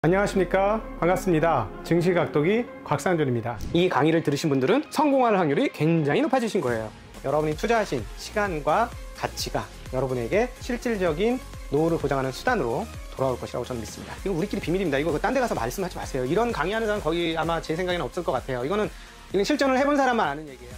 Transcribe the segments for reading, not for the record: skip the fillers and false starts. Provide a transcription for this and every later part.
안녕하십니까, 반갑습니다. 증시각도기 곽상준입니다. 이 강의를 들으신 분들은 성공할 확률이 굉장히 높아지신 거예요. 여러분이 투자하신 시간과 가치가 여러분에게 실질적인 노후를 보장하는 수단으로 돌아올 것이라고 저는 믿습니다. 이거 우리끼리 비밀입니다. 이거 딴 데 가서 말씀하지 마세요. 이런 강의하는 사람 거의 아마 제 생각에는 없을 것 같아요. 이건 실전을 해본 사람만 아는 얘기예요.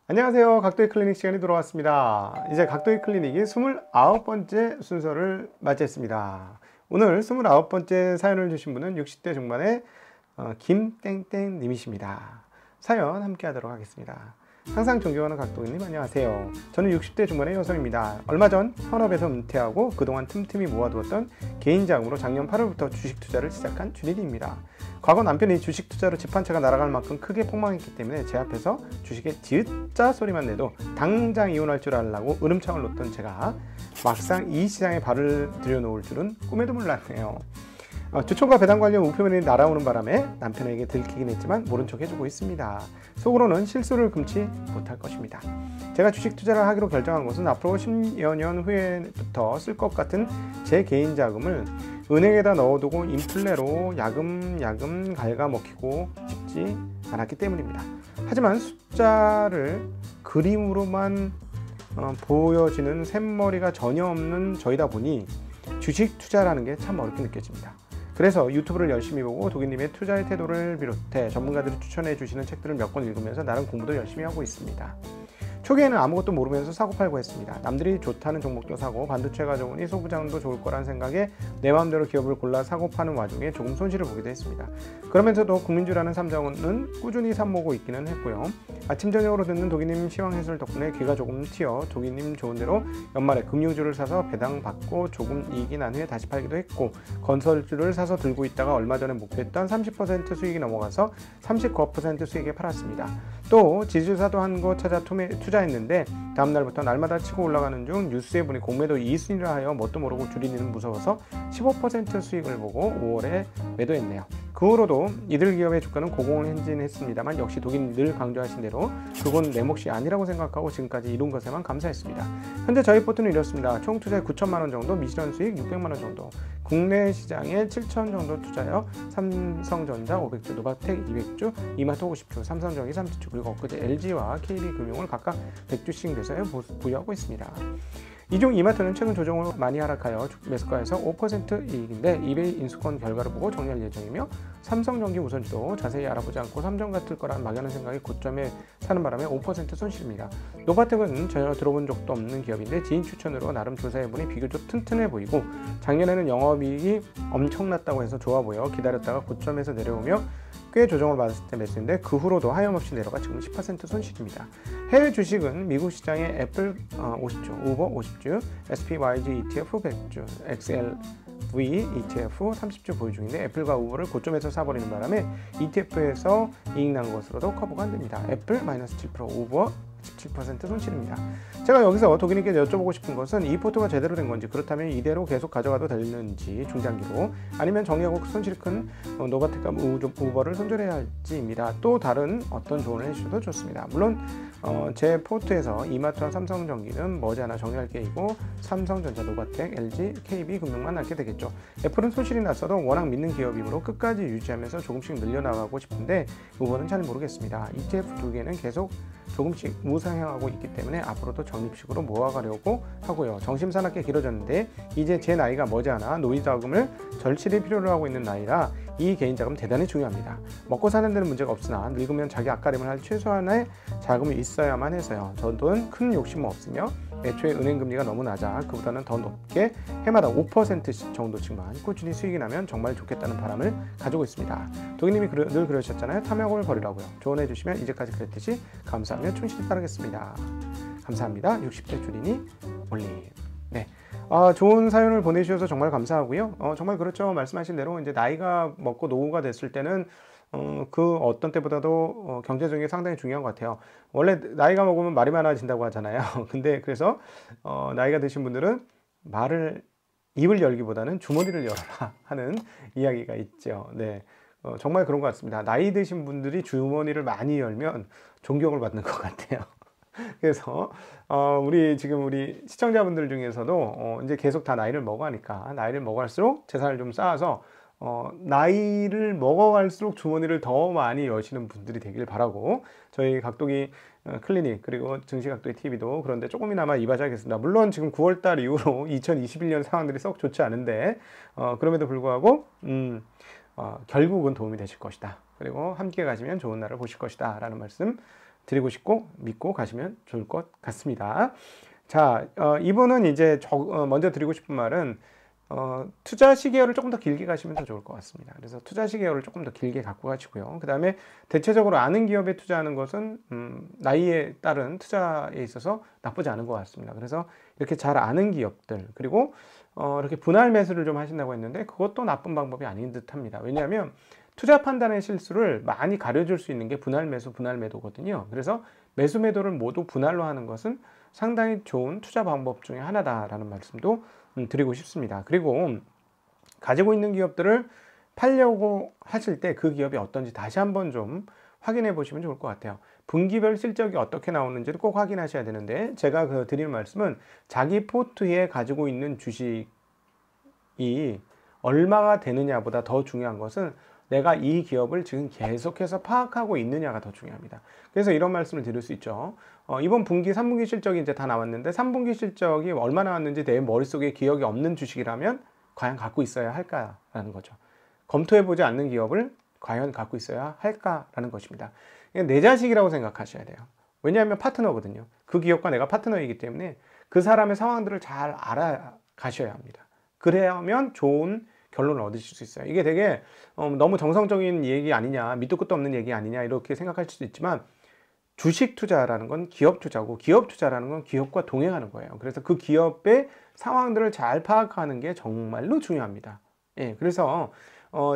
안녕하세요, 각도기 클리닉 시간이 돌아왔습니다. 이제 각도기 클리닉이 29번째 순서를 맞이했습니다. 오늘 29번째 사연을 주신 분은 60대 중반의 김땡땡 님이십니다. 사연 함께 하도록 하겠습니다. 항상 존경하는 각도기님 안녕하세요. 저는 60대 중반의 여성입니다. 얼마 전 현업에서 은퇴하고 그동안 틈틈이 모아두었던 개인 자금으로 작년 8월부터 주식 투자를 시작한 주린이입니다. 과거 남편이 주식 투자로 집 한 채가 날아갈 만큼 크게 폭망했기 때문에 제 앞에서 주식의 지읒자 소리만 내도 당장 이혼할 줄 알라고 으름창을 놓던 제가 막상 이 시장에 발을 들여놓을 줄은 꿈에도 몰랐네요. 주총과 배당 관련 우표면이 날아오는 바람에 남편에게 들키긴 했지만 모른 척 해주고 있습니다. 속으로는 실수를 금치 못할 것입니다. 제가 주식 투자를 하기로 결정한 것은 앞으로 10여 년 후에부터 쓸 것 같은 제 개인 자금을 은행에다 넣어두고 인플레로 야금야금 갉아먹히고 싶지 않았기 때문입니다. 하지만 숫자를 그림으로만 보여지는 샘머리가 전혀 없는 저희다 보니 주식 투자라는 게 참 어렵게 느껴집니다. 그래서 유튜브를 열심히 보고 도기님의 투자의 태도를 비롯해 전문가들이 추천해 주시는 책들을 몇 권 읽으면서 나름 공부도 열심히 하고 있습니다. 초기에는 아무것도 모르면서 사고팔고 했습니다. 남들이 좋다는 종목도 사고 반도체가 좋으니 소부장도 좋을 거란 생각에 내 마음대로 기업을 골라 사고 파는 와중에 조금 손실을 보기도 했습니다. 그러면서도 국민주라는 삼장은 꾸준히 삽모고 있기는 했고요. 아침 저녁으로 듣는 도기님 시황 해설 덕분에 귀가 조금 튀어 도기님 좋은 대로 연말에 금융주를 사서 배당 받고 조금 이익이 난 후에 다시 팔기도 했고, 건설주를 사서 들고 있다가 얼마 전에 목표했던 30% 수익이 넘어가서 39% 수익에 팔았습니다. 또 지주사도 한 거 찾아 투자했는데 다음날부터 날마다 치고 올라가는 중 뉴스에 보니 공매도 2순위라 하여 뭣도 모르고 주린이는 무서워서 15% 수익을 보고 5월에 매도했네요. 그 후로도 이들 기업의 주가는 고공행진했습니다만 역시 도기님 늘 강조하신 대로 그건 내 몫이 아니라고 생각하고 지금까지 이룬 것에만 감사했습니다. 현재 저희 포트는 이렇습니다. 총 투자에 9천만원 정도, 미실현 수익 600만원 정도, 국내 시장에 7천 정도 투자하여 삼성전자 500주, 노바텍 200주, 이마트 50주, 삼성전기 30주, 그리고 엊그제 LG와 KB금융을 각각 100주씩 내서 보유하고 있습니다. 이 중 이마트는 최근 조정을 많이 하락하여 매수가에서 5% 이익인데 이베이 인수권 결과를 보고 정리할 예정이며, 삼성전기 우선주도 자세히 알아보지 않고 삼성 같을 거란 막연한 생각이 고점에 사는 바람에 5% 손실입니다. 노바텍은 전혀 들어본 적도 없는 기업인데 지인 추천으로 나름 조사해보니 비교적 튼튼해 보이고 작년에는 영업이익이 엄청났다고 해서 좋아 보여 기다렸다가 고점에서 내려오며 꽤 조정을 받았을 때 매수인데 그 후로도 하염없이 내려가 지금 10% 손실입니다. 해외 주식은 미국 시장의 애플 50주, 우버 50주, SPYG ETF 100주, XLV ETF 30주 보유 중인데 애플과 우버를 고점에서 사버리는 바람에 ETF에서 이익 난 것으로도 커버가 안 됩니다. 애플 마이너스 7%, 우버 17% 손실입니다. 제가 여기서 도기님께 여쭤보고 싶은 것은 이 포트가 제대로 된 건지, 그렇다면 이대로 계속 가져가도 되는지 중장기로, 아니면 정리하고 손실이 큰 노바텍과 우버를 손절해야 할지입니다. 또 다른 어떤 조언을 해주셔도 좋습니다. 물론 제 포트에서 이마트와 삼성전기는 머지않아 정리할 계획이고 삼성전자, 노바텍, LG, KB금융만 남게 되겠죠. 애플은 손실이 났어도 워낙 믿는 기업이므로 끝까지 유지하면서 조금씩 늘려나가고 싶은데 우버는 잘 모르겠습니다. ETF 두 개는 계속 조금씩 우상향하고 있기 때문에 앞으로도 적립식으로 모아가려고 하고요. 정심사납게 길어졌는데 이제 제 나이가 머지않아 노후자금을 절실히 필요로 하고 있는 나이라 이 개인자금 대단히 중요합니다. 먹고 사는 데는 문제가 없으나 늙으면 자기 앞가림을 할 최소한의 자금이 있어야만 해서요. 저는 큰 욕심은 없으며 애초에 은행금리가 너무 낮아 그보다는 더 높게 해마다 5% 정도씩만 꾸준히 수익이 나면 정말 좋겠다는 바람을 가지고 있습니다. 도기님이 늘 그러셨잖아요. 탐욕을 버리라고요. 조언해 주시면 이제까지 그랬듯이 감사하며 충실히 따르겠습니다. 감사합니다. 60대 주린이 올림. 네. 좋은 사연을 보내주셔서 정말 감사하고요. 정말 그렇죠. 말씀하신 대로 이제 나이가 먹고 노후가 됐을 때는 그 어떤 때보다도 경제적인 게 상당히 중요한 것 같아요. 원래 나이가 먹으면 말이 많아진다고 하잖아요. 근데 그래서 나이가 드신 분들은 입을 열기보다는 주머니를 열어라 하는 이야기가 있죠. 네. 정말 그런 것 같습니다. 나이 드신 분들이 주머니를 많이 열면 존경을 받는 것 같아요. 그래서 우리 시청자분들 중에서도 이제 계속 다 나이를 먹어가니까 나이를 먹어갈수록 재산을 좀 쌓아서 나이를 먹어갈수록 주머니를 더 많이 여시는 분들이 되길 바라고, 저희 각도기 클리닉 그리고 증시각도기 TV도 그런데 조금이나마 이바지하겠습니다. 물론 지금 9월달 이후로 2021년 상황들이 썩 좋지 않은데 그럼에도 불구하고 결국은 도움이 되실 것이다. 그리고 함께 가시면 좋은 날을 보실 것이다 라는 말씀 드리고 싶고 믿고 가시면 좋을 것 같습니다. 자, 이분은 이제 먼저 드리고 싶은 말은 투자 시계열을 조금 더 길게 가시면 더 좋을 것 같습니다. 그래서 투자 시계열을 조금 더 길게 갖고 가시고요. 그 다음에 대체적으로 아는 기업에 투자하는 것은 나이에 따른 투자에 있어서 나쁘지 않은 것 같습니다. 그래서 이렇게 잘 아는 기업들, 그리고 이렇게 분할 매수를 좀 하신다고 했는데 그것도 나쁜 방법이 아닌 듯 합니다. 왜냐하면 투자 판단의 실수를 많이 가려줄 수 있는 게 분할 매수, 분할 매도거든요. 그래서 매수 매도를 모두 분할로 하는 것은 상당히 좋은 투자 방법 중에 하나다라는 말씀도 드리고 싶습니다. 그리고 가지고 있는 기업들을 팔려고 하실 때 그 기업이 어떤지 다시 한번 좀 확인해 보시면 좋을 것 같아요. 분기별 실적이 어떻게 나오는지를 꼭 확인하셔야 되는데, 제가 드리는 말씀은 자기 포트에 가지고 있는 주식이 얼마가 되느냐보다 더 중요한 것은 내가 이 기업을 지금 계속해서 파악하고 있느냐가 더 중요합니다. 그래서 이런 말씀을 드릴 수 있죠. 이번 분기, 3분기 실적이 이제 다 나왔는데 3분기 실적이 얼마 나왔는지 내 머릿속에 기억이 없는 주식이라면 과연 갖고 있어야 할까라는 거죠. 검토해보지 않는 기업을 과연 갖고 있어야 할까라는 것입니다. 내 자식이라고 생각하셔야 돼요. 왜냐하면 파트너거든요. 그 기업과 내가 파트너이기 때문에 그 사람의 상황들을 잘 알아가셔야 합니다. 그래야면 좋은 결론을 얻으실 수 있어요. 이게 되게 너무 정성적인 얘기 아니냐, 밑도 끝도 없는 얘기 아니냐 이렇게 생각할 수도 있지만, 주식 투자라는 건 기업 투자고 기업 투자라는 건 기업과 동행하는 거예요. 그래서 그 기업의 상황들을 잘 파악하는 게 정말로 중요합니다. 예, 그래서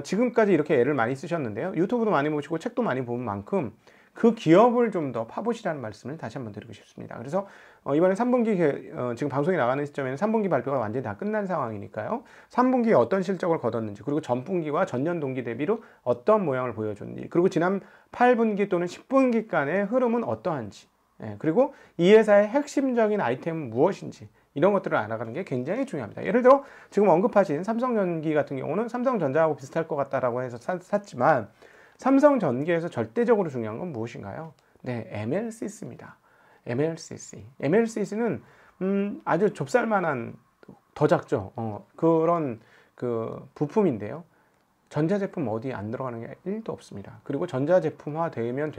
지금까지 이렇게 애를 많이 쓰셨는데요. 유튜브도 많이 보시고 책도 많이 본 만큼 그 기업을 좀 더 파보시라는 말씀을 다시 한번 드리고 싶습니다. 그래서 이번에 3분기 지금 방송이 나가는 시점에는 3분기 발표가 완전히 다 끝난 상황이니까요. 3분기에 어떤 실적을 거뒀는지, 그리고 전분기와 전년 동기 대비로 어떤 모양을 보여줬는지, 그리고 지난 8분기 또는 10분기간의 흐름은 어떠한지, 그리고 이 회사의 핵심적인 아이템은 무엇인지, 이런 것들을 알아가는 게 굉장히 중요합니다. 예를 들어 지금 언급하신 삼성전기 같은 경우는 삼성전자하고 비슷할 것 같다라고 해서 샀지만, 삼성전기에서 절대적으로 중요한 건 무엇인가요? 네, MLCC입니다. MLCC. MLCC는 아주 좁쌀만한, 더 작죠. 그런 그 부품인데요. 전자제품 어디 안 들어가는 게 1도 없습니다. 그리고 전자제품화 되면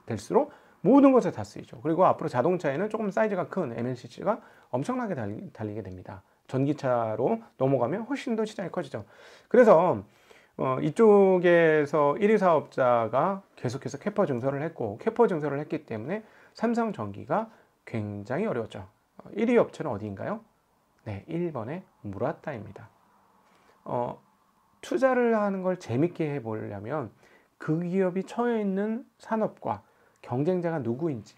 될수록 모든 것에 다 쓰이죠. 그리고 앞으로 자동차에는 조금 사이즈가 큰 MLCC가 엄청나게 달리게 됩니다. 전기차로 넘어가면 훨씬 더 시장이 커지죠. 그래서 이쪽에서 1위 사업자가 계속해서 캐퍼 증설을 했고, 캐퍼 증설을 했기 때문에 삼성전기가 굉장히 어려웠죠. 1위 업체는 어디인가요? 네, 1번의 무라타입니다. 투자를 하는 걸 재밌게 해보려면 그 기업이 처해 있는 산업과 경쟁자가 누구인지,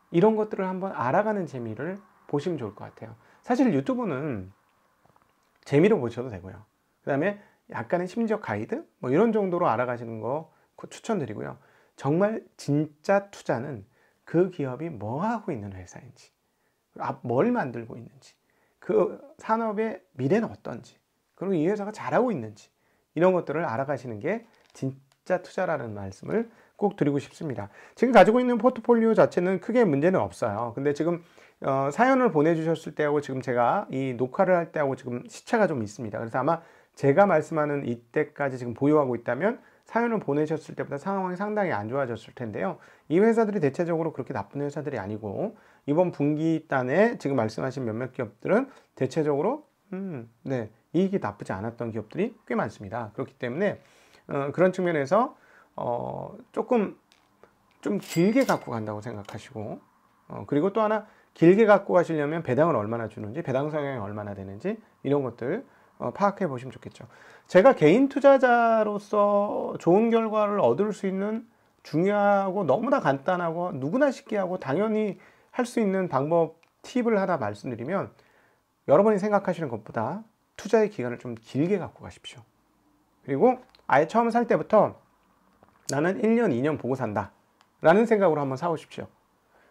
이런 것들을 한번 알아가는 재미를 보시면 좋을 것 같아요. 사실 유튜브는 재미로 보셔도 되고요. 그 다음에 약간의 심리적 가이드? 뭐 이런 정도로 알아가시는 거 추천드리고요. 정말 진짜 투자는 그 기업이 뭐 하고 있는 회사인지, 뭘 만들고 있는지, 그 산업의 미래는 어떤지, 그리고 이 회사가 잘하고 있는지, 이런 것들을 알아가시는 게 진짜 투자라는 말씀을 꼭 드리고 싶습니다. 지금 가지고 있는 포트폴리오 자체는 크게 문제는 없어요. 근데 지금 사연을 보내주셨을 때하고 지금 제가 이 녹화를 할 때하고 지금 시차가 좀 있습니다. 그래서 아마 제가 말씀하는 이때까지 지금 보유하고 있다면 사연을 보내셨을 때보다 상황이 상당히 안 좋아졌을 텐데요. 이 회사들이 대체적으로 그렇게 나쁜 회사들이 아니고, 이번 분기단에 지금 말씀하신 몇몇 기업들은 대체적으로 네, 이익이 나쁘지 않았던 기업들이 꽤 많습니다. 그렇기 때문에 그런 측면에서 조금 좀 길게 갖고 간다고 생각하시고, 그리고 또 하나, 길게 갖고 가시려면 배당을 얼마나 주는지, 배당 성향이 얼마나 되는지, 이런 것들 파악해 보시면 좋겠죠. 제가 개인 투자자로서 좋은 결과를 얻을 수 있는 중요하고 너무나 간단하고 누구나 쉽게 하고 당연히 할 수 있는 방법, 팁을 하나 말씀드리면, 여러분이 생각하시는 것보다 투자의 기간을 좀 길게 갖고 가십시오. 그리고 아예 처음 살 때부터 나는 1년, 2년 보고 산다 라는 생각으로 한번 사오십시오.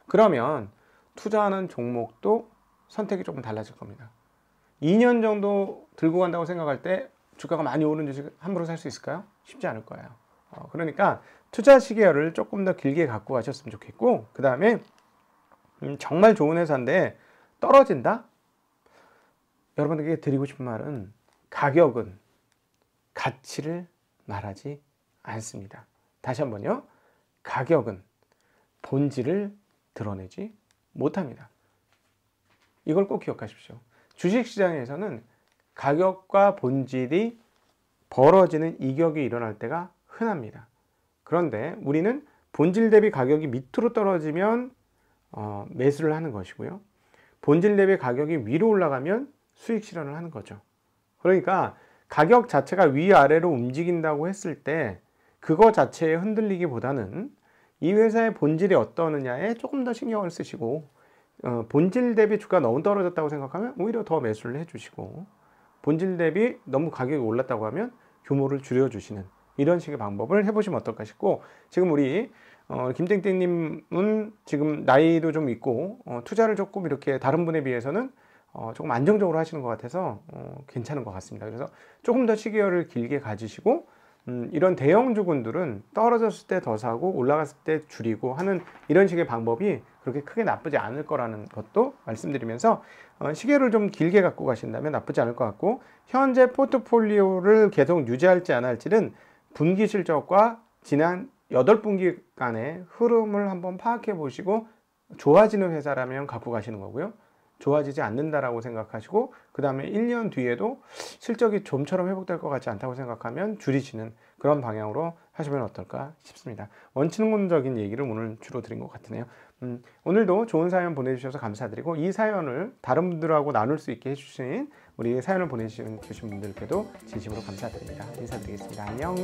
그러면 투자하는 종목도 선택이 조금 달라질 겁니다. 2년 정도 들고 간다고 생각할 때 주가가 많이 오른 주식 함부로 살 수 있을까요? 쉽지 않을 거예요. 그러니까 투자 시계열을 조금 더 길게 갖고 가셨으면 좋겠고, 그 다음에 정말 좋은 회사인데 떨어진다? 여러분에게 드리고 싶은 말은 가격은 가치를 말하지 않습니다. 다시 한번요. 가격은 본질을 드러내지 못합니다. 이걸 꼭 기억하십시오. 주식시장에서는 가격과 본질이 벌어지는 이격이 일어날 때가 흔합니다. 그런데 우리는 본질 대비 가격이 밑으로 떨어지면 매수를 하는 것이고요. 본질 대비 가격이 위로 올라가면 수익 실현을 하는 거죠. 그러니까 가격 자체가 위아래로 움직인다고 했을 때 그거 자체에 흔들리기보다는 이 회사의 본질이 어떠느냐에 조금 더 신경을 쓰시고, 본질 대비 주가가 너무 떨어졌다고 생각하면 오히려 더 매수를 해주시고, 본질 대비 너무 가격이 올랐다고 하면 규모를 줄여주시는 이런 식의 방법을 해보시면 어떨까 싶고, 지금 우리 김땡땡님은 지금 나이도 좀 있고 투자를 조금 이렇게 다른 분에 비해서는 조금 안정적으로 하시는 것 같아서 괜찮은 것 같습니다. 그래서 조금 더 시기열을 길게 가지시고, 이런 대형 주군들은 떨어졌을 때 더 사고 올라갔을 때 줄이고 하는 이런 식의 방법이 그렇게 크게 나쁘지 않을 거라는 것도 말씀드리면서, 시계를 좀 길게 갖고 가신다면 나쁘지 않을 것 같고, 현재 포트폴리오를 계속 유지할지 안 할지는 분기 실적과 지난 8분기간의 흐름을 한번 파악해 보시고, 좋아지는 회사라면 갖고 가시는 거고요. 좋아지지 않는다라고 생각하시고, 그 다음에 1년 뒤에도 실적이 좀처럼 회복될 것 같지 않다고 생각하면 줄이시는 그런 방향으로 하시면 어떨까 싶습니다. 원칙론적인 얘기를 오늘 주로 드린 것 같으네요. 오늘도 좋은 사연 보내주셔서 감사드리고, 이 사연을 다른 분들하고 나눌 수 있게 해주신 우리 사연을 보내주신 분들께도 진심으로 감사드립니다. 인사드리겠습니다. 안녕.